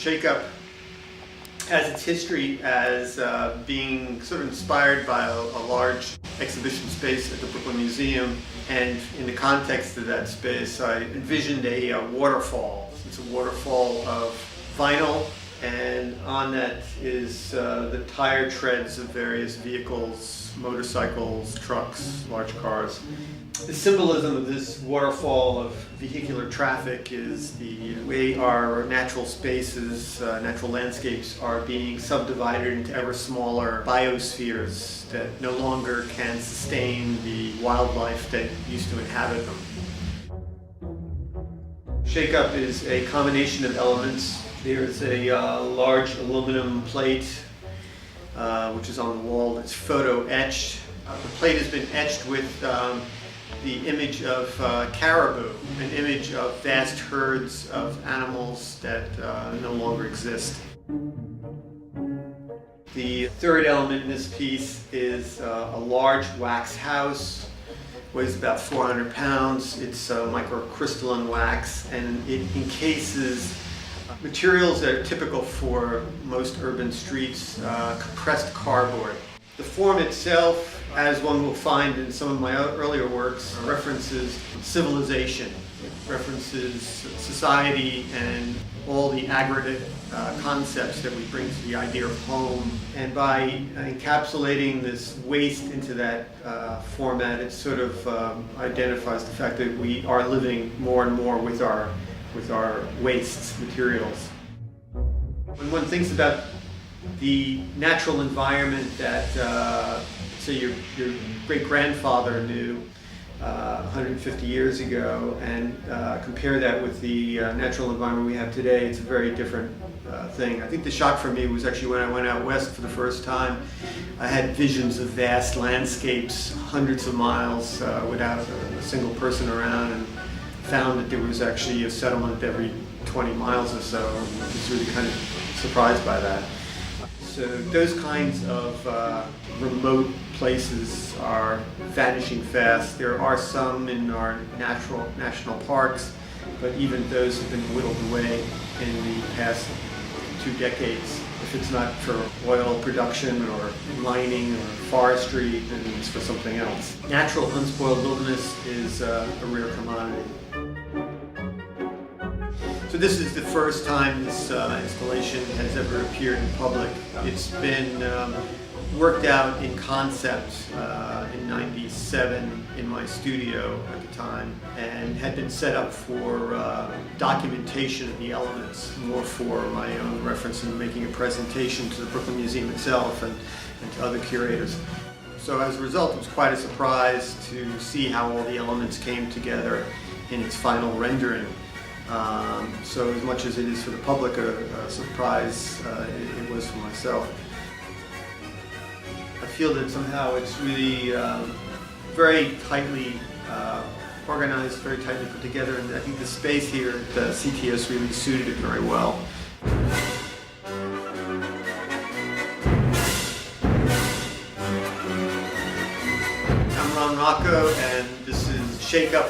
Shake-up has its history as being sort of inspired by a large exhibition space at the Brooklyn Museum, and in the context of that space I envisioned a waterfall. It's a waterfall of vinyl, and on that is the tire treads of various vehicles, motorcycles, trucks, large cars. The symbolism of this waterfall of vehicular traffic is the way our natural spaces, natural landscapes are being subdivided into ever smaller biospheres that no longer can sustain the wildlife that used to inhabit them. Shake-up is a combination of elements. There's a large aluminum plate which is on the wall. It's photo etched. The plate has been etched with the image of caribou, an image of vast herds of animals that no longer exist. The third element in this piece is a large wax house. Weighs about 400 pounds. It's microcrystalline wax, and it encases materials that are typical for most urban streets, compressed cardboard. The form itself, as one will find in some of my earlier works, references civilization. It references society and all the aggregate concepts that we bring to the idea of home. And by encapsulating this waste into that format, it sort of identifies the fact that we are living more and more with our waste materials. When one thinks about the natural environment that, say, your great-grandfather knew 150 years ago, and compare that with the natural environment we have today, it's a very different thing. I think the shock for me was actually when I went out west for the first time. I had visions of vast landscapes, hundreds of miles without a single person around, and found that there was actually a settlement every 20 miles or so. I was really kind of surprised by that. So those kinds of remote places are vanishing fast. There are some in our national parks, but even those have been whittled away in the past 2 decades. If it's not for oil production or mining or forestry, then it's for something else. Natural unspoiled wilderness is a rare commodity. So this is the first time this installation has ever appeared in public. It's been worked out in concept in '97 in my studio at the time, and had been set up for documentation of the elements, more for my own reference in making a presentation to the Brooklyn Museum itself and to other curators. So as a result, it was quite a surprise to see how all the elements came together in its final rendering. So as much as it is for the public a surprise, it was for myself. I feel that somehow it's really very tightly organized, very tightly put together, and I think the space here at the CTS really suited it very well. I'm Ron Rocco, and this is Shake Up.